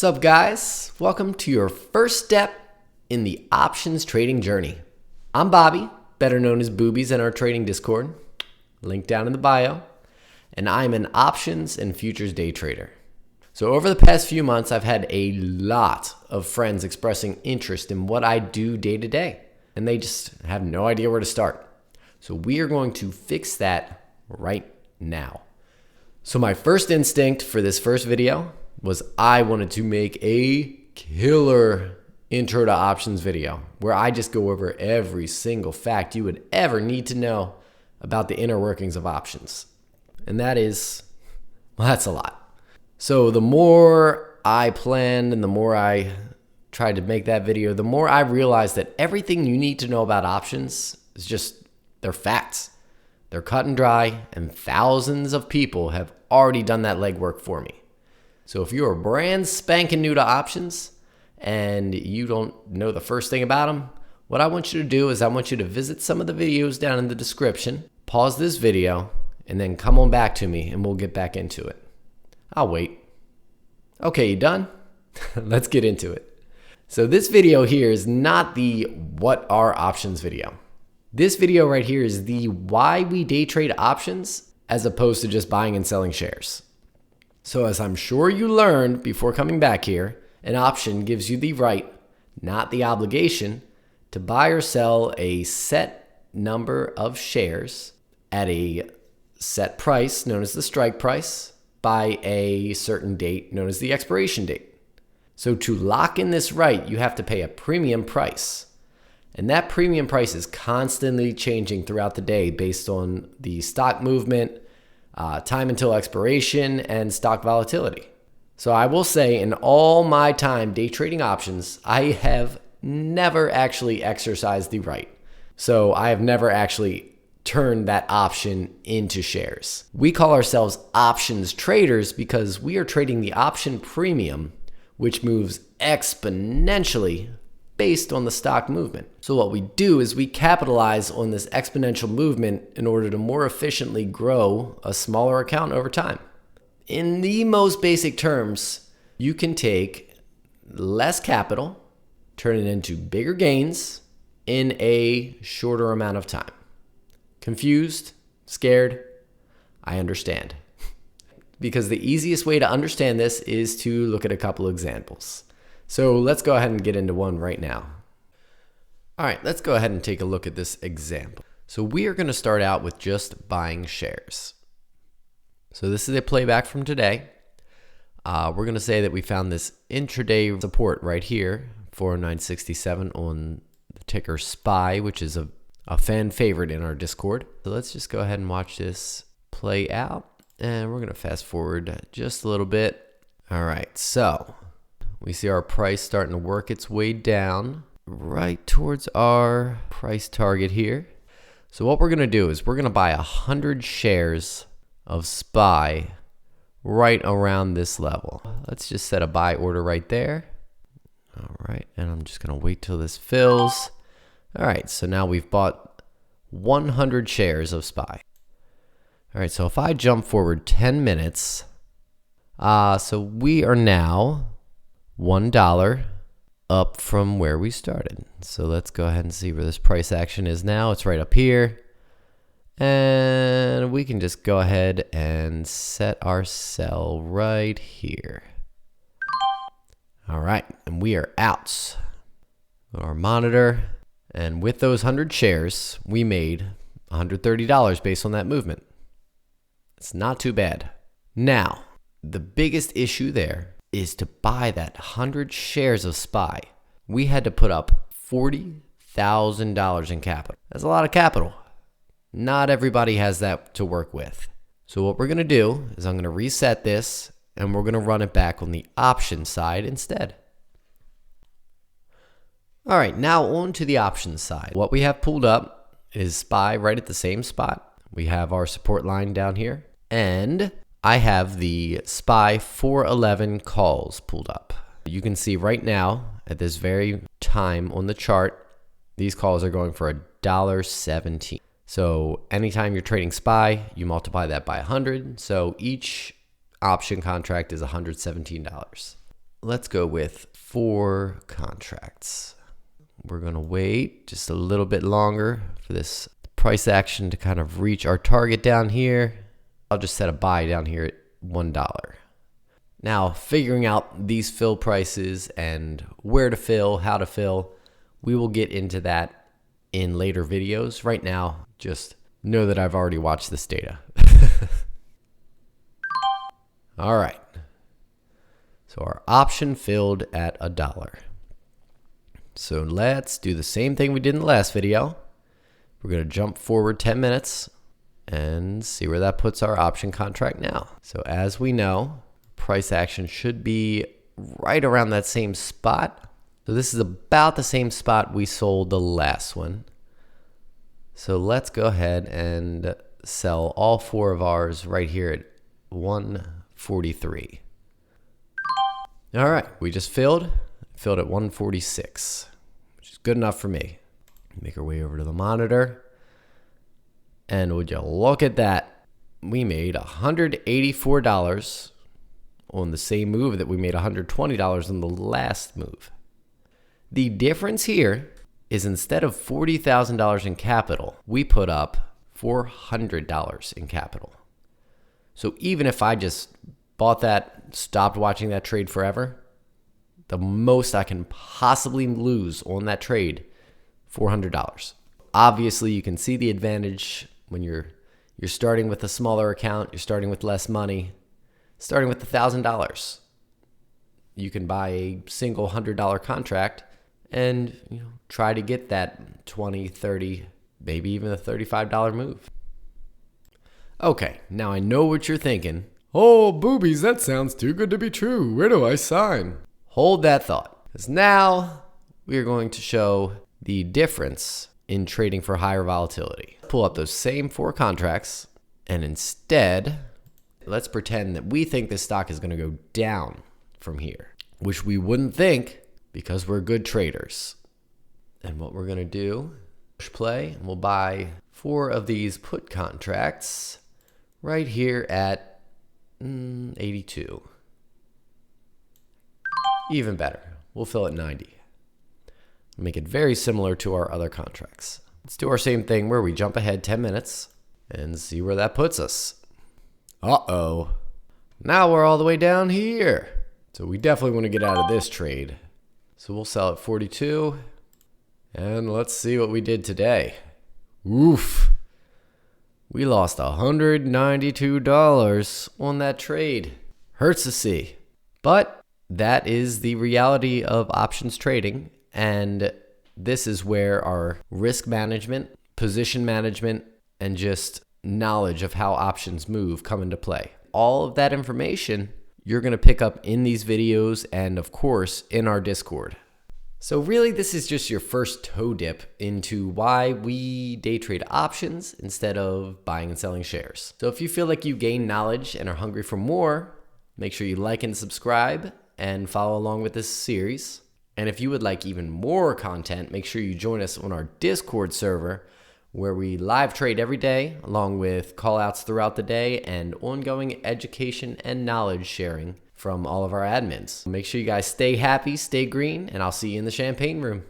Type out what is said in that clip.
Sup guys, welcome to your first step in the options trading journey. I'm Bobby, better known as Boobies in our trading Discord, link down in the bio, and I'm an options and futures day trader. So over the past few months, I've had a lot of friends expressing interest in what I do day to day, and they just have no idea where to start. So we are going to fix that right now. So my first instinct for this first video was I wanted to make a killer intro to options video where I just go over every single fact you would ever need to know about the inner workings of options. And that is, well, that's a lot. So the more I planned and the more I tried to make that video, the more I realized that everything you need to know about options is just, they're facts. They're cut and dry, and thousands of people have already done that legwork for me. So if you're brand spanking new to options and you don't know the first thing about them, what I want you to do is I want you to visit some of the videos down in the description, pause this video, and then come on back to me and we'll get back into it. I'll wait. Okay, you done? Let's get into it. So this video here is not the what are options video. This video right here is the why we day trade options as opposed to just buying and selling shares. So as I'm sure you learned before coming back here, an option gives you the right, not the obligation, to buy or sell a set number of shares at a set price known as the strike price by a certain date known as the expiration date. So to lock in this right, you have to pay a premium price. And that premium price is constantly changing throughout the day based on the stock movement, time until expiration, and stock volatility. So I will say in all my time day trading options, I have never actually exercised the right. So I have never actually turned that option into shares. We call ourselves options traders because we are trading the option premium, which moves exponentially based on the stock movement. So what we do is we capitalize on this exponential movement in order to more efficiently grow a smaller account over time. In the most basic terms, you can take less capital, turn it into bigger gains in a shorter amount of time. Confused? Scared? I understand. Because the easiest way to understand this is to look at a couple examples. So let's go ahead and get into one right now. All right, let's go ahead and take a look at this example. So we are going to start out with just buying shares. So this is a playback from today. We're going to say that we found this intraday support right here, 409.67 on the ticker SPY, which is a fan favorite in our Discord. So let's just go ahead and watch this play out. And we're going to fast forward just a little bit. All right, so we see our price starting to work its way down right towards our price target here. So what we're going to do is we're going to buy 100 shares of SPY right around this level. Let's just set a buy order right there. All right, and I'm just going to wait till this fills. All right, so now we've bought 100 shares of SPY. All right, so if I jump forward 10 minutes, so we are now $1 up from where we started. So let's go ahead and see where this price action is now. It's right up here. And we can just go ahead and set our sell right here. All right, and we are out. Our monitor. And with those 100 shares, we made $130 based on that movement. It's not too bad. Now, the biggest issue there is to buy that 100 shares of SPY. We had to put up $40,000 in capital. That's a lot of capital. Not everybody has that to work with. So what we're going to do is I'm going to reset this and we're going to run it back on the option side instead. All right, now on to the options side. What we have pulled up is SPY right at the same spot. We have our support line down here, and I have the SPY 411 calls pulled up. You can see right now at this very time on the chart, these calls are going for $1.17. So anytime you're trading SPY, you multiply that by 100. So each option contract is $117. let's go with 4 contracts. We're going to wait just a little bit longer for this price action to kind of reach our target down here. I'll just set a buy down here at $1. Now, figuring out these fill prices and where to fill, how to fill, we will get into that in later videos. Right now, just know that I've already watched this data. All right. So our option filled at $1. So let's do the same thing we did in the last video. We're going to jump forward 10 minutes and see where that puts our option contract now. So as we know, price action should be right around that same spot. So this is about the same spot we sold the last one. So let's go ahead and sell all 4 of ours right here at 143. All right, we just filled at 146, which is good enough for me. Make our way over to the monitor. And would you look at that? We made $184 on the same move that we made $120 on the last move. The difference here is instead of $40,000 in capital, we put up $400 in capital. So even if I just bought that, stopped watching that trade forever, the most I can possibly lose on that trade, $400. Obviously, you can see the advantage when you're starting with a smaller account, you're starting with less money, starting with $1,000. You can buy a single $100 contract and try to get that 20, 30, maybe even a $35 move. Okay, now I know what you're thinking. Oh, boobies, that sounds too good to be true. Where do I sign? Hold that thought, because now we are going to show the difference in trading for higher volatility. Pull up those same 4 contracts, and instead, let's pretend that we think this stock is going to go down from here, which we wouldn't think because we're good traders. And what we're going to do, push play, and we'll buy 4 of these put contracts right here at 82. Even better, we'll fill at 90. Make it very similar to our other contracts. Let's do our same thing where we jump ahead 10 minutes and see where that puts us. Uh-oh. Now we're all the way down here. So we definitely want to get out of this trade. So we'll sell at 42. And let's see what we did today. Oof. We lost $192 on that trade. Hurts to see. But that is the reality of options trading. And this is where our risk management, position management, and just knowledge of how options move come into play. All of that information you're going to pick up in these videos and, of course, in our Discord. So really, this is just your first toe dip into why we day trade options instead of buying and selling shares. So if you feel like you gain knowledge and are hungry for more, make sure you like and subscribe and follow along with this series. And if you would like even more content, make sure you join us on our Discord server where we live trade every day along with call outs throughout the day and ongoing education and knowledge sharing from all of our admins. Make sure you guys stay happy, stay green, and I'll see you in the champagne room.